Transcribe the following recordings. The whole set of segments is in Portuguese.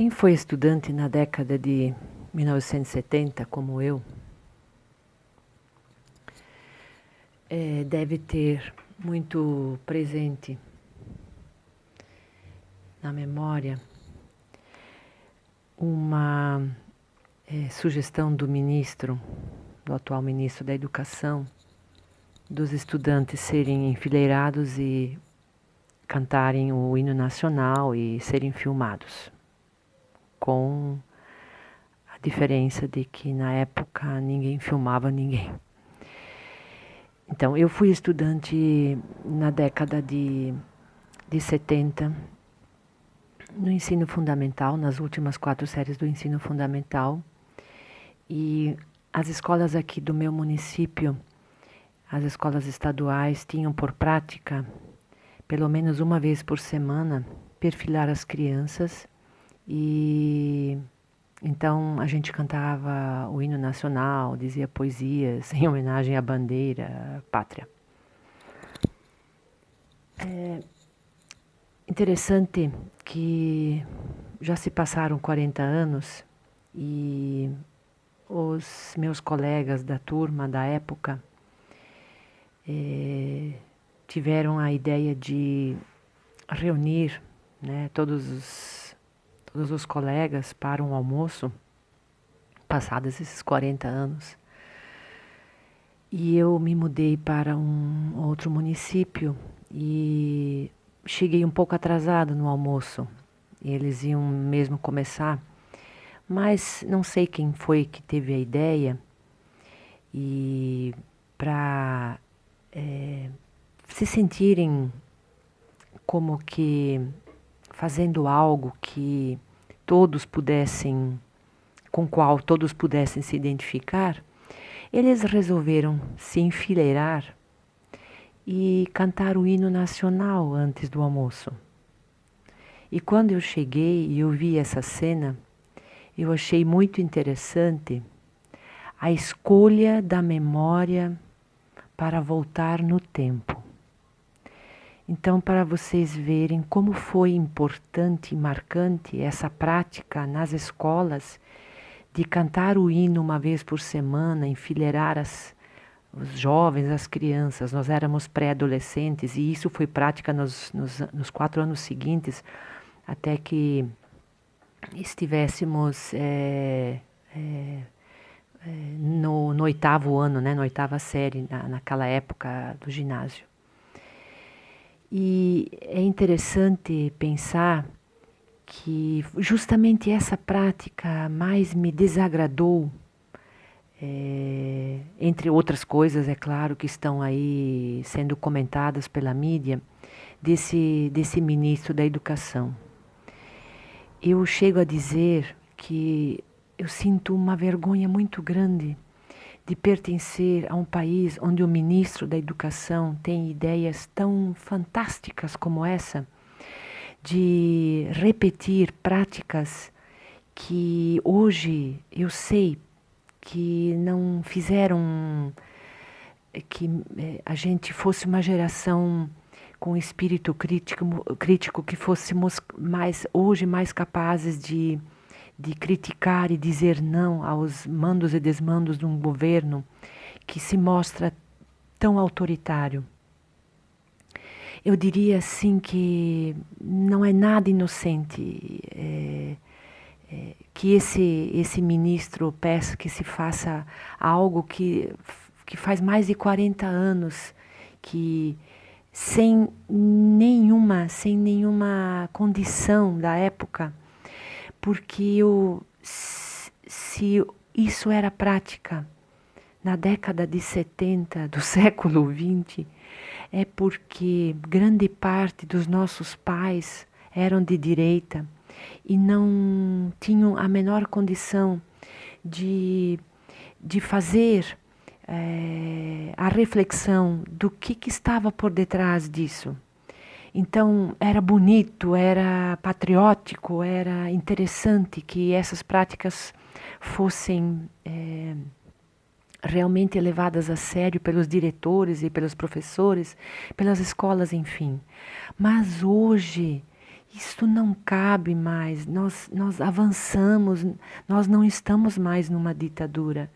Quem foi estudante na década de 1970, como eu, deve ter muito presente na memória uma sugestão do atual ministro da Educação, dos estudantes serem enfileirados e cantarem o hino nacional e serem filmados, com a diferença de que na época ninguém filmava ninguém. Então, eu fui estudante na década de 70, no ensino fundamental, nas últimas 4 séries do ensino fundamental. E as escolas aqui do meu município, as escolas estaduais, tinham por prática, pelo menos uma vez por semana, perfilar as crianças. E então a gente cantava o hino nacional, dizia poesias em homenagem à bandeira pátria. É interessante que já se passaram 40 anos e os meus colegas da turma da época tiveram a ideia de reunir, né, todos os colegas para um almoço, passados esses 40 anos. E eu me mudei para um outro município e cheguei um pouco atrasado no almoço. Eles iam mesmo começar, mas não sei quem foi que teve a ideia, e para se sentirem como que fazendo algo que todos pudessem, com o qual todos pudessem se identificar, eles resolveram se enfileirar e cantar o hino nacional antes do almoço. E quando eu cheguei e eu vi essa cena, eu achei muito interessante a escolha da memória para voltar no tempo. Então, para vocês verem como foi importante e marcante essa prática nas escolas de cantar o hino uma vez por semana, enfileirar os jovens, as crianças. Nós éramos pré-adolescentes e isso foi prática nos 4 anos seguintes, até que estivéssemos no 8º ano, né, na 8ª série, naquela época do ginásio. E é interessante pensar que justamente essa prática mais me desagradou, entre outras coisas, é claro, que estão aí sendo comentadas pela mídia, desse ministro da Educação. Eu chego a dizer que eu sinto uma vergonha muito grande de pertencer a um país onde o ministro da Educação tem ideias tão fantásticas como essa, de repetir práticas que hoje eu sei que não fizeram que a gente fosse uma geração com espírito crítico, que fôssemos hoje mais capazes de criticar e dizer não aos mandos e desmandos de um governo que se mostra tão autoritário. Eu diria assim que não é nada inocente que esse ministro peça que se faça algo que faz mais de 40 anos, que sem nenhuma condição da época, porque se isso era prática na década de 70 do século XX, é porque grande parte dos nossos pais eram de direita e não tinham a menor condição de fazer a reflexão do que estava por detrás disso. Então, era bonito, era patriótico, era interessante que essas práticas fossem realmente levadas a sério pelos diretores e pelos professores, pelas escolas, enfim. Mas hoje, Isso não cabe mais, nós avançamos, nós não estamos mais numa ditadura.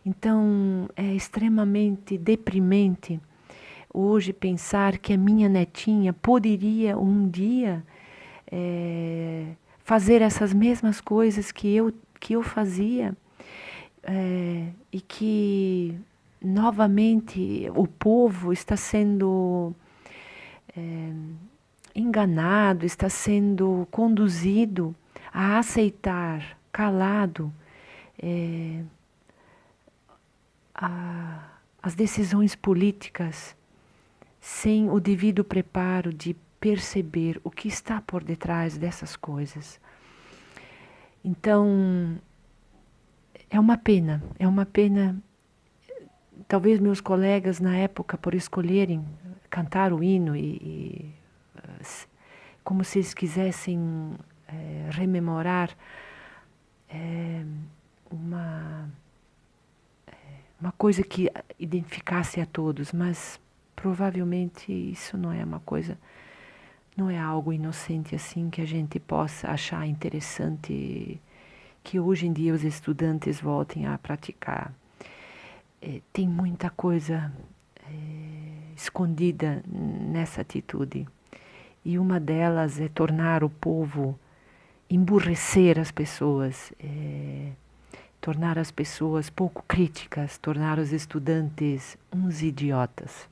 Então é extremamente deprimente hoje pensar que a minha netinha poderia um dia fazer essas mesmas coisas que eu fazia, e que novamente o povo está sendo enganado, está sendo conduzido a aceitar calado as decisões políticas sem o devido preparo de perceber o que está por detrás dessas coisas. Então, é uma pena. Talvez meus colegas na época, por escolherem cantar o hino como se eles quisessem rememorar uma coisa que identificasse a todos, mas provavelmente isso não é uma coisa, não é algo inocente assim que a gente possa achar interessante que hoje em dia os estudantes voltem a praticar. Tem muita coisa escondida nessa atitude. E uma delas é tornar o povo, emburrecer as pessoas, tornar as pessoas pouco críticas, tornar os estudantes uns idiotas.